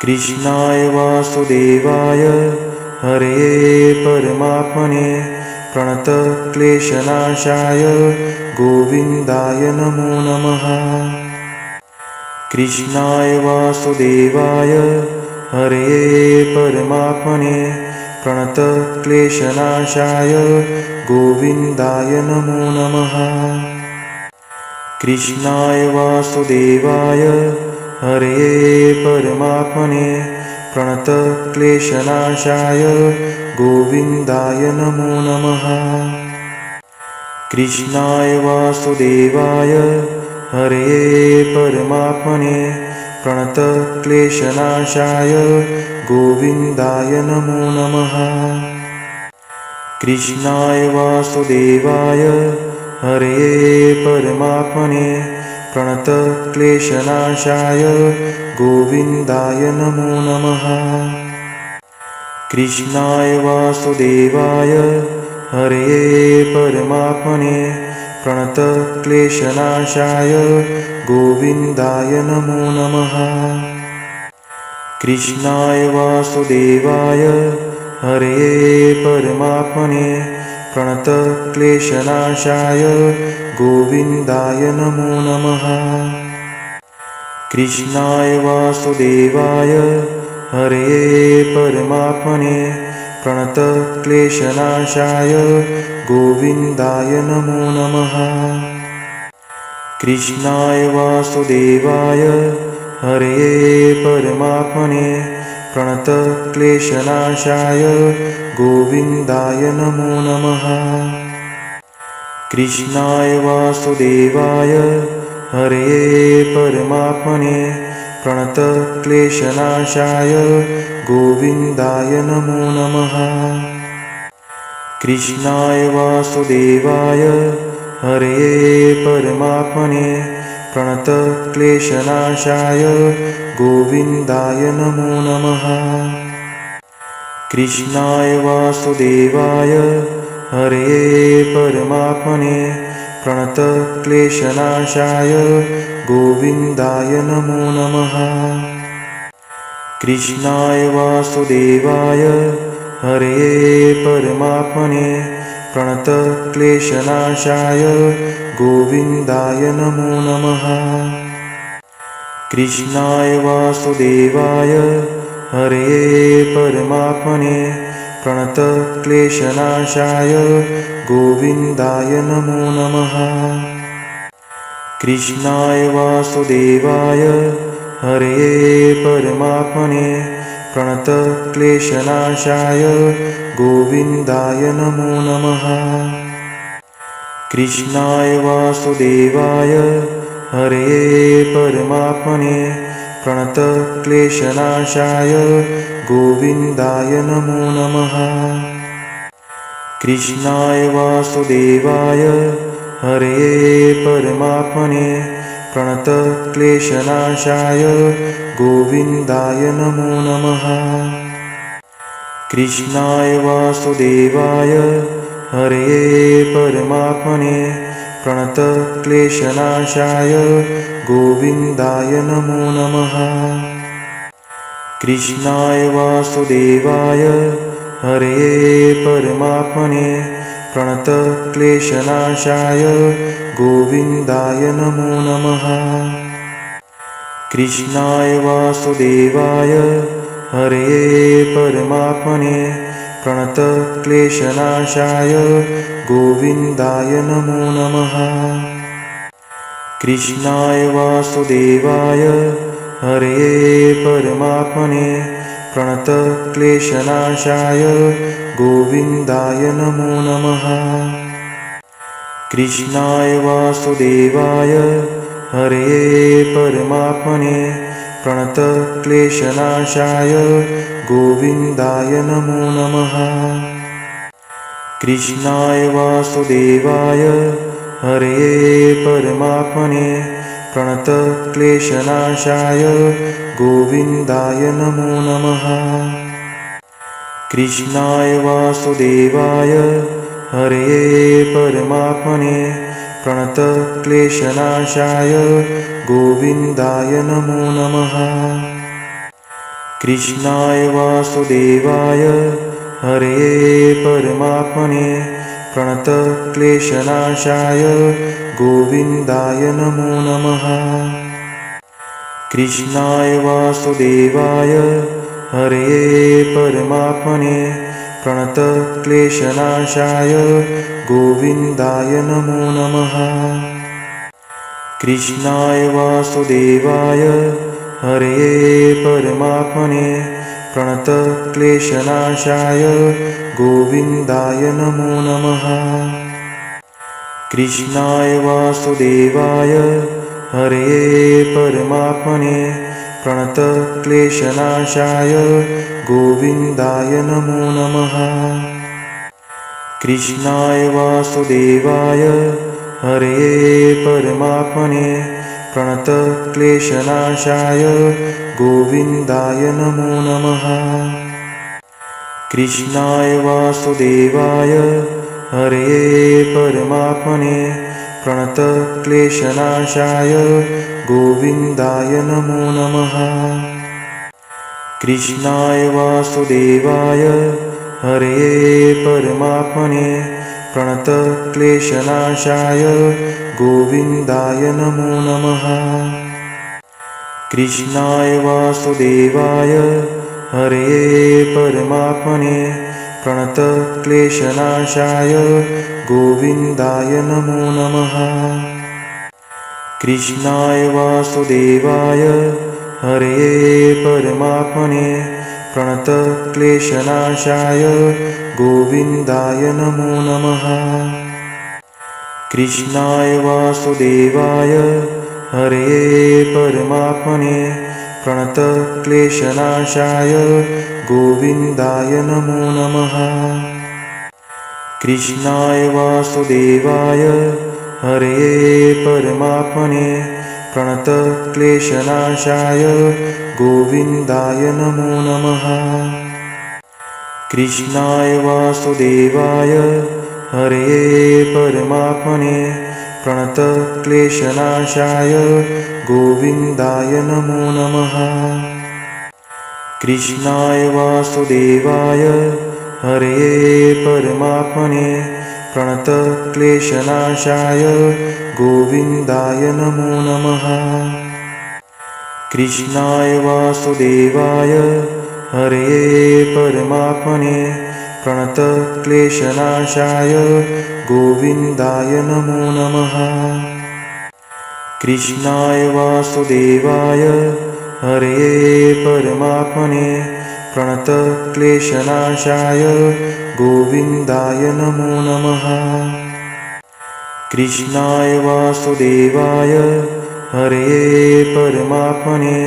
कृष्णाय वासुदेवाय हरये परमात्मने प्रणतक्लेशनाशाय गोविन्दाय नमो नमः। कृष्णाय वासुदेवाय हरये परमात्मने प्रणतक्लेशनाशाय गोविन्दाय नमो नमः। कृष्णाय वासुदेवाय हरये परमात्मने प्रणतक्लेशनाशाय गोविन्दाय नमो नमः। कृष्णाय वासुदेवाय हरये परमात्मने प्रणतक्लेशनाशाय गोविन्दाय नमो नमः। कृष्णाय वासुदेवाय हरये परमात्मने प्रणतक्लेशनाशाय गोविन्दाय नमो नमः। कृष्णाय वासुदेवाय हरये परमात्मने प्रणतक्लेशनाशाय गोविन्दाय नमो नमः। कृष्णाय वासुदेवाय हरये परमात्मने प्रणतक्लेशनाशाय गोविन्दाय नमो नमः। कृष्णाय वासुदेवाय हरये परमात्मने प्रणतक्लेशनाशाय गोविन्दाय नमो नमः। कृष्णाय वासुदेवाय हरये परमात्मने प्रणतक्लेशनाशाय गोविन्दाय नमो नमः। कृष्णाय वासुदेवाय हरये परमात्मने प्रणतक्लेशनाशाय गोविन्दाय नमो नमः। कृष्णाय वासुदेवाय हरये परमात्मने प्रणतक्लेशनाशाय गोविन्दाय नमो नमः। कृष्णाय वासुदेवाय हरये परमात्मने प्रणतक्लेशनाशाय गोविन्दाय नमो नमः। कृष्णाय वासुदेवाय हरये परमात्मने प्रणतक्लेशनाशाय गोविन्दाय नमो नमः। कृष्णाय वासुदेवाय हरये परमात्मने प्रणतक्लेशनाशाय गोविन्दाय नमो नमः। कृष्णाय वासुदेवाय हरये परमात्मने प्रणतक्लेशनाशाय गोविन्दाय नमो नमः। कृष्णाय वासुदेवाय हरये परमात्मने प्रणतक्लेशनाशाय गोविन्दाय नमो नमः। कृष्णाय वासुदेवाय हरये परमात्मने प्रणतक्लेशनाशाय गोविन्दाय नमो नमः। कृष्णाय वासुदेवाय हरये परमात्मने प्रणतक्लेशनाशाय गोविन्दाय नमो नमः। कृष्णाय वासुदेवाय हरये परमात्मने प्रणतक्लेशनाशाय गोविन्दाय नमो नमः। कृष्णाय वासुदेवाय हरये परमात्मने प्रणतक्लेशनाशाय गोविन्दाय नमो नमः। कृष्णाय वासुदेवाय हरये परमात्मने प्रणतक्लेशनाशाय गोविन्दाय नमो नमः। कृष्णाय वासुदेवाय हरये परमात्मने प्रणतक्लेशनाशाय गोविन्दाय नमो नमः। कृष्णाय वासुदेवाय हरये परमात्मने प्रणतक्लेशनाशाय गोविन्दाय नमो नमः। कृष्णाय वासुदेवाय हरये परमात्मने प्रणतक्लेशनाशाय गोविन्दाय नमो नमः। कृष्णाय वासुदेवाय हरये परमात्मने प्रणतक्लेशनाशाय गोविन्दाय नमो नमः। कृष्णाय वासुदेवाय हरये परमात्मने प्रणतक्लेशनाशाय गोविन्दाय नमो नमः। कृष्णाय वासुदेवाय हरये परमात्मने प्रणतक्लेशनाशाय गोविन्दाय नमो नमः। कृष्णाय वासुदेवाय हरये परमात्मने प्रणतक्लेशनाशाय गोविन्दाय नमो नमः। कृष्णाय वासुदेवाय हरये परमात्मने प्रणतक्लेशनाशाय गोविन्दाय नमो नमः। कृष्णाय वासुदेवाय हरये परमात्मने प्रणतक्लेशनाशाय गोविन्दाय नमो नमः। कृष्णाय वासुदेवाय हरये परमात्मने प्रणतक्लेशनाशाय गोविन्दाय नमो नमः। कृष्णाय वासुदेवाय हरये परमात्मने प्रणतक्लेशनाशाय गोविन्दाय नमो नमः। कृष्णाय वासुदेवाय हरये परमात्मने प्रणतक्लेशनाशाय गोविन्दाय नमो नमः। कृष्णाय वासुदेवाय हरये परमात्मने प्रणतक्लेशनाशाय गोविन्दाय नमो नमः। कृष्णाय वासुदेवाय हरये परमात्मने प्रणतक्लेशनाशाय गोविन्दाय नमो नमः। कृष्णाय वासुदेवाय हरये परमात्मने प्रणतक्लेशनाशाय गोविन्दाय नमो नमः। कृष्णाय वासुदेवाय हरये परमात्मने प्रणतक्लेशनाशाय गोविन्दाय नमो नमः। कृष्णाय वासुदेवाय हरये परमात्मने प्रणतक्लेशनाशाय गोविन्दाय नमो नमः। कृष्णाय वासुदेवाय हरये परमात्मने प्रणतक्लेशनाशाय गोविन्दाय नमो नमः। कृष्णाय वासुदेवाय हरये परमात्मने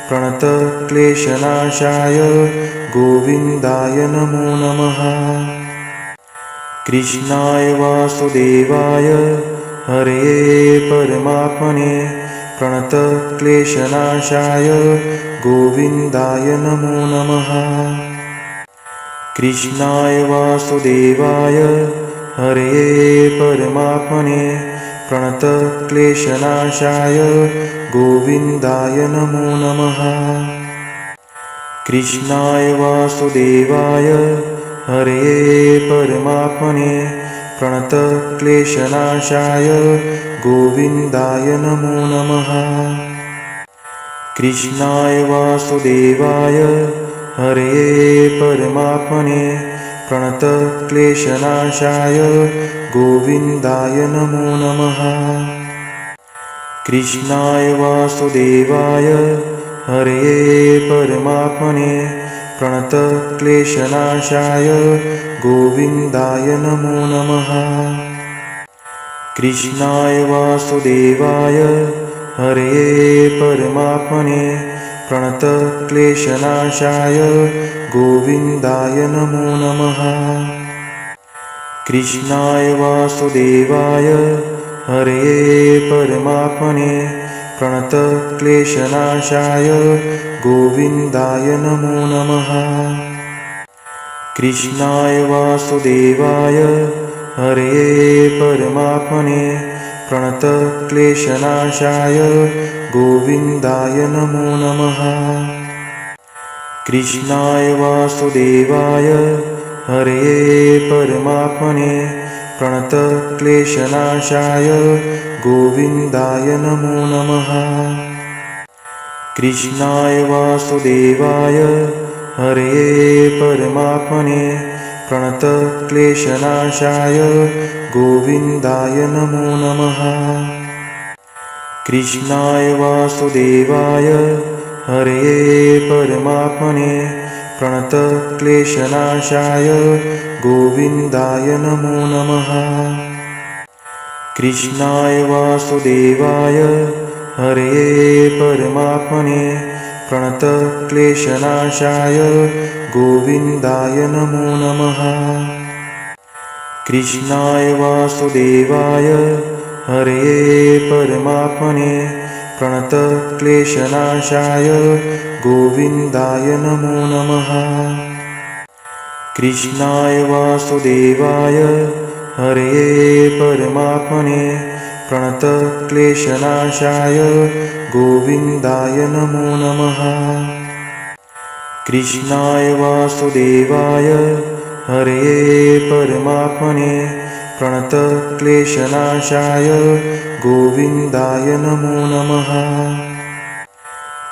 प्रणतक्लेशनाशाय गोविन्दाय नमो नमः। कृष्णाय वासुदेवाय हरये परमात्मने प्रणतक्लेशनाशाय गोविन्दाय नमो नमः। कृष्णाय वासुदेवाय हरये परमात्मने प्रणतक्लेशनाशाय गोविन्दाय नमो नमः। कृष्णाय वासुदेवाय हरये परमात्मने प्रणतक्लेशनाशाय गोविन्दाय नमो नमः। कृष्णाय वासुदेवाय हरये परमात्मने प्रणतक्लेशनाशाय गोविन्दाय नमो नमः। कृष्णाय वासुदेवाय हरये परमात्मने प्रणतक्लेशनाशाय गोविन्दाय नमो नमः। कृष्णाय वासुदेवाय हरये परमात्मने प्रणतक्लेशनाशाय गोविन्दाय नमो नमः। कृष्णाय वासुदेवाय हरये परमात्मने प्रणतक्लेशनाशाय गोविन्दाय नमो नमः। कृष्णाय वासुदेवाय हरये परमात्मने प्रणतक्लेशनाशाय गोविन्दाय नमो नमः। कृष्णाय वासुदेवाय हरये परमात्मने प्रणतक्लेशनाशाय गोविन्दाय नमो नमः। कृष्णाय वासुदेवाय हरये परमात्मने प्रणतक्लेशनाशाय गोविन्दाय नमो नमः। कृष्णाय वासुदेवाय हरये परमात्मने प्रणतक्लेशनाशाय गोविन्दाय नमो नमः। कृष्णाय वासुदेवाय हरये परमात्मने प्रणतक्लेशनाशाय गोविन्दाय नमो नमः। कृष्णाय वासुदेवाय हरये परमात्मने प्रणतक्लेशनाशाय गोविन्दाय नमो नमः। कृष्णाय वासुदेवाय हरये परमात्मने प्रणतक्लेशनाशाय गोविन्दाय नमो नमः। कृष्णाय वासुदेवाय हरये परमात्मने प्रणतक्लेशनाशाय गोविन्दाय नमो नमः।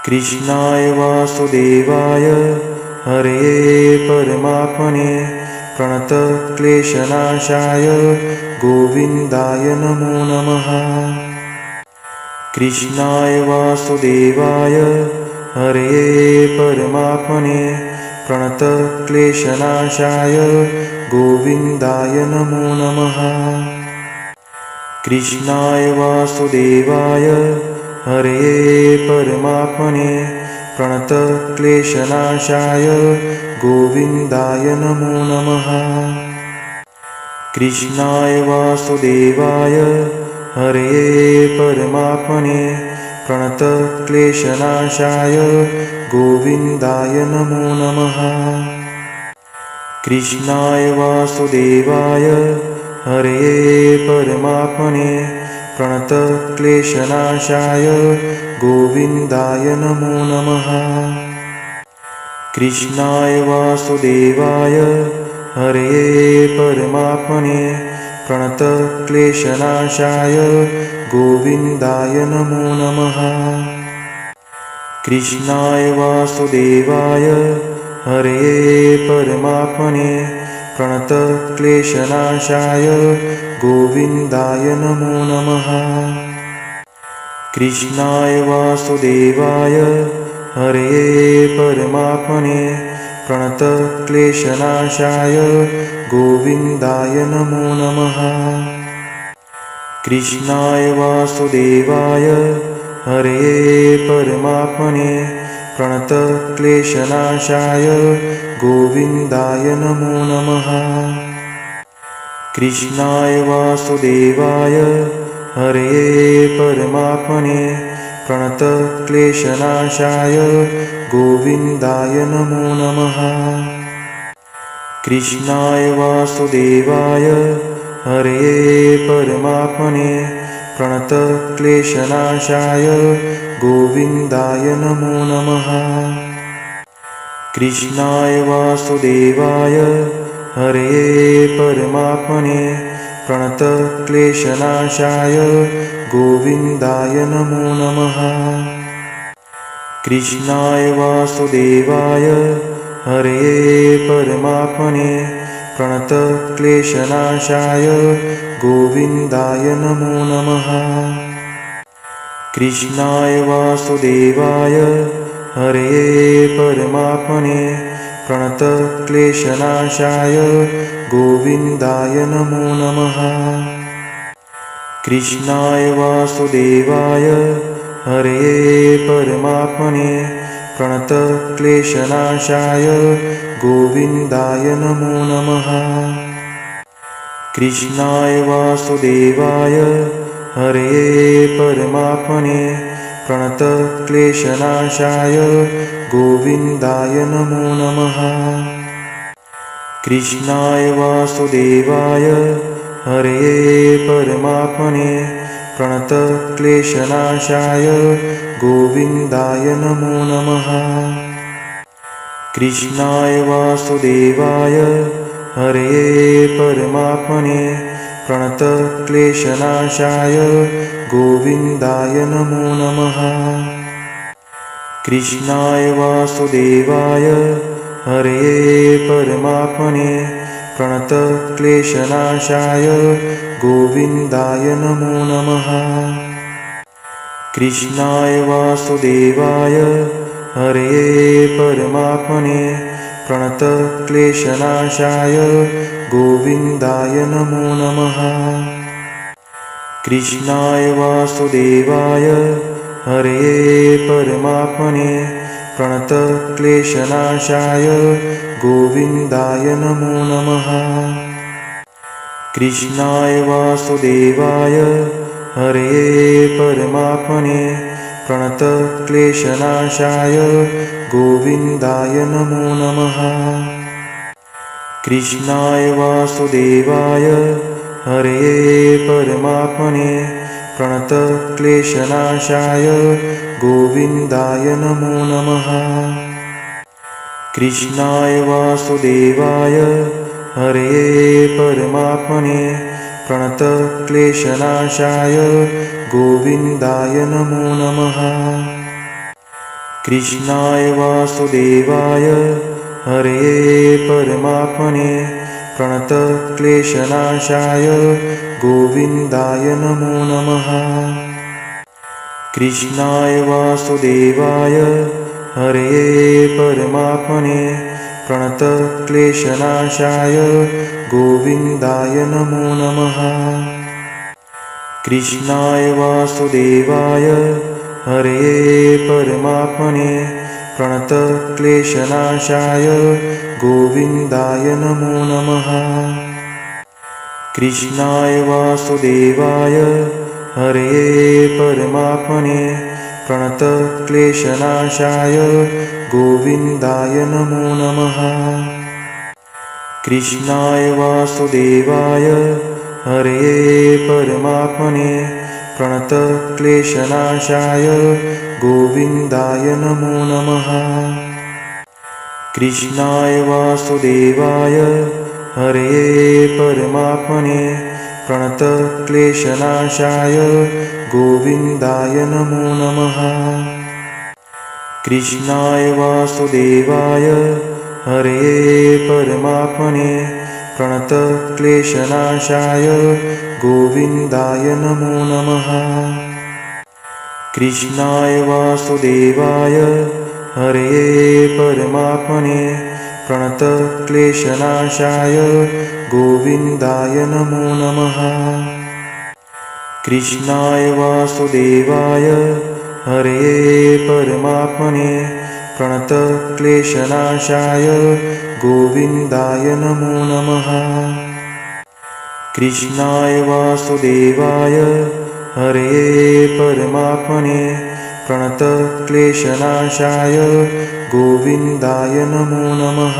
कृष्णाय वासुदेवाय हरये परमात्मने प्रणतक्लेशनाशाय गोविन्दाय नमो नमः। कृष्णाय वासुदेवाय हरये परमात्मने प्रणतक्लेशनाशाय गोविन्दाय नमो नमः। कृष्णाय वासुदेवाय हरये परमात्मने प्रणतक्लेशनाशाय गोविन्दाय नमो नमः। कृष्णाय वासुदेवाय हरये परमात्मने प्रणतक्लेशनाशाय गोविन्दाय नमो नमः। कृष्णाय वासुदेवाय हरये परमात्मने प्रणतक्लेशनाशाय गोविन्दाय नमो नमः। कृष्णाय वासुदेवाय हरये परमात्मने प्रणतक्लेशनाशाय गोविन्दाय नमो नमः। कृष्णाय वासुदेवाय हरये परमात्मने प्रणतक्लेशनाशाय गोविन्दाय नमो नमः। कृष्णाय वासुदेवाय हरये परमात्मने प्रणतक्लेशनाशाय गोविन्दाय नमो नमः। कृष्णाय वासुदेवाय हरये परमात्मने प्रणतक्लेशनाशाय गोविन्दाय नमो नमः। कृष्णाय वासुदेवाय हरये परमात्मने प्रणतक्लेशनाशाय गोविन्दाय नमो नमः। कृष्णाय वासुदेवाय हरये परमात्मने प्रणतक्लेशनाशाय गोविन्दाय नमो नमः। कृष्णाय वासुदेवाय हरये परमात्मने प्रणतक्लेशनाशाय गोविन्दाय नमो नमः। कृष्णाय वासुदेवाय हरये परमात्मने प्रणतक्लेशनाशाय गोविन्दाय नमो नमः। कृष्णाय वासुदेवाय हरये परमात्मने प्रणतक्लेशनाशाय गोविन्दाय नमो नमः। कृष्णाय वासुदेवाय हरये परमात्मने प्रणतक्लेशनाशाय गोविन्दाय नमो नमः। कृष्णाय वासुदेवाय हरये परमात्मने प्रणतक्लेशनाशाय गोविन्दाय नमो नमः। कृष्णाय वासुदेवाय हरये परमात्मने प्रणतक्लेशनाशाय गोविन्दाय नमो नमः। कृष्णाय वासुदेवाय हरये परमात्मने प्रणतक्लेशनाशाय गोविन्दाय नमो नमः। कृष्णाय वासुदेवाय हरये परमात्मने प्रणतक्लेशनाशाय गोविन्दाय नमो नमः। कृष्णाय वासुदेवाय हरये परमात्मने प्रणतक्लेशनाशाय गोविन्दाय नमो नमः। कृष्णाय वासुदेवाय हरये परमात्मने प्रणतक्लेशनाशाय गोविन्दाय नमो नमः। कृष्णाय वासुदेवाय हरये परमात्मने प्रणतक्लेशनाशाय गोविन्दाय नमो नमः। कृष्णाय वासुदेवाय हरये परमात्मने प्रणतक्लेशनाशाय गोविन्दाय नमो नमः। कृष्णाय वासुदेवाय हरये परमात्मने प्रणतक्लेशनाशाय गोविन्दाय नमो नमः। कृष्णाय वासुदेवाय हरये परमात्मने प्रणतक्लेशनाशाय गोविन्दाय नमो नमः। कृष्णाय वासुदेवाय हरये परमात्मने प्रणतक्लेशनाशाय गोविन्दाय नमो नमः। कृष्णाय वासुदेवाय हरये परमात्मने प्रणतक्लेशनाशाय गोविन्दाय नमो नमः। कृष्णाय वासुदेवाय हरये परमात्मने प्रणतक्लेशनाशाय गोविन्दाय नमो नमः। कृष्णाय वासुदेवाय हरये परमात्मने प्रणतक्लेशनाशाय गोविन्दाय नमो नमः। कृष्णाय वासुदेवाय हरये परमात्मने प्रणतक्लेशनाशाय गोविन्दाय नमो नमः। कृष्णाय वासुदेवाय हरये परमात्मने प्रणतक्लेशनाशाय गोविन्दाय नमो नमः। कृष्णाय वासुदेवाय हरये परमात्मने प्रणतक्लेशनाशाय गोविन्दाय नमो नमः। कृष्णाय वासुदेवाय हरये परमात्मने प्रणतक्लेशनाशाय गोविन्दाय नमो नमः। कृष्णाय वासुदेवाय हरये परमात्मने प्रणतक्लेशनाशाय गोविन्दाय नमो नमः।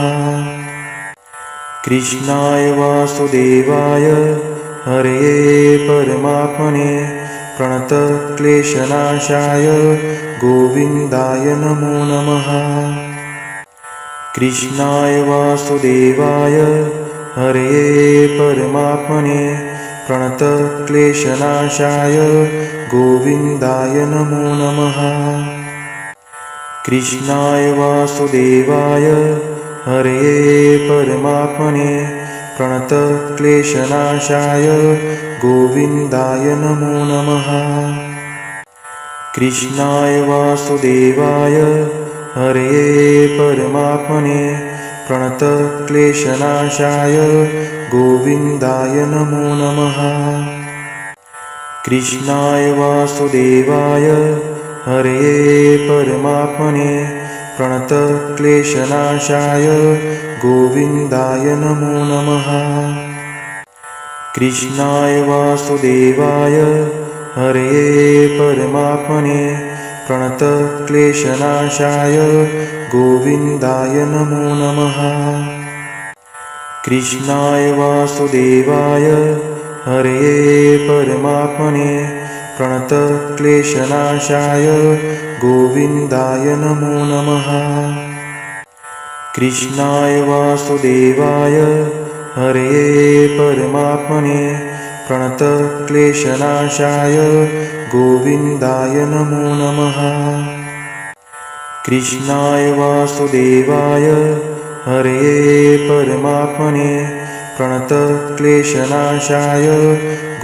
कृष्णाय वासुदेवाय हरये परमात्मने प्रणतक्लेशनाशाय गोविन्दाय नमो नमः। कृष्णाय वासुदेवाय हरये परमात्मने प्रणतक्लेशनाशाय गोविन्दाय नमो नमः। कृष्णाय वासुदेवाय हरये परमात्मने प्रणतक्लेशनाशाय गोविन्दाय नमो नमः। कृष्णाय वासुदेवाय हरये परमात्मने प्रणतक्लेशनाशाय गोविन्दाय नमो नमः। कृष्णाय वासुदेवाय हरये परमात्मने प्रणतक्लेशनाशाय गोविन्दाय नमो नमः। कृष्णाय वासुदेवाय हरये परमात्मने प्रणतक्लेशनाशाय गोविन्दाय नमो नमः। कृष्णाय वासुदेवाय हरये परमात्मने प्रणतक्लेशनाशाय गोविन्दाय नमो नमः। कृष्णाय वासुदेवाय हरये परमात्मने प्रणतक्लेशनाशाय गोविन्दाय नमो नमः। कृष्णाय वासुदेवाय हरये परमात्मने प्रणतक्लेशनाशाय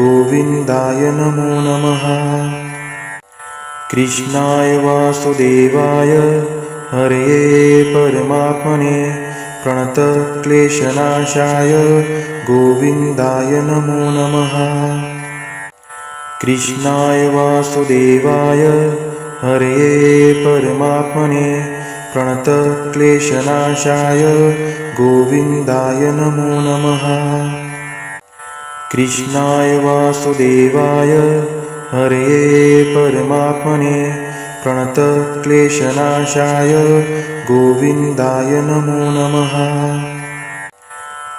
गोविन्दाय नमो नमः। कृष्णाय वासुदेवाय हरये परमात्मने प्रणतक्लेशनाशाय गोविन्दाय नमो नमः। कृष्णाय वासुदेवाय हरये परमात्मने प्रणतक्लेशनाशाय गोविन्दाय नमो नमः। कृष्णाय वासुदेवाय हरये परमात्मने प्रणतक्लेशनाशाय गोविन्दाय नमो नमः।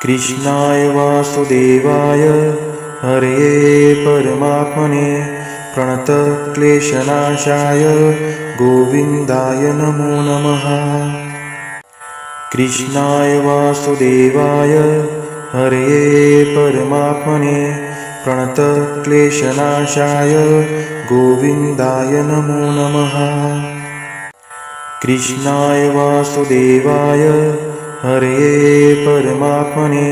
कृष्णाय वासुदेवाय हरये परमात्मने प्रणतक्लेशनाशाय गोविन्दाय नमो नमः। कृष्णाय वासुदेवाय हरये परमात्मने प्रणतक्लेशनाशाय गोविन्दाय नमो नमः। कृष्णाय वासुदेवाय हरये परमात्मने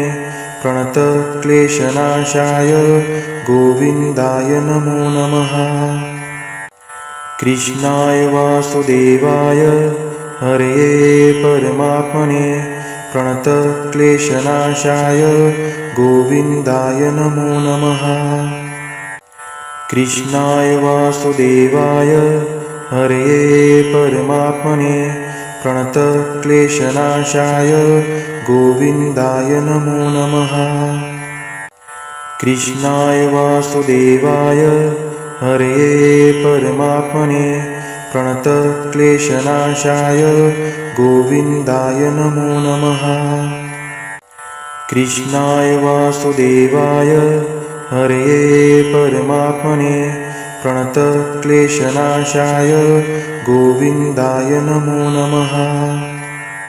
प्रणतक्लेशनाशाय गोविन्दाय नमो नमः। कृष्णाय वासुदेवाय हरये परमात्मने प्रणतक्लेशनाशाय गोविन्दाय नमो नमः। कृष्णाय वासुदेवाय हरये परमात्मने प्रणतक्लेशनाशाय गोविन्दाय नमो नमः। कृष्णाय वासुदेवाय हरये परमात्मने प्रणतक्लेशनाशाय गोविन्दाय नमो नमः। कृष्णाय वासुदेवाय हरये परमात्मने प्रणतक्लेशनाशाय गोविन्दाय नमो नमः।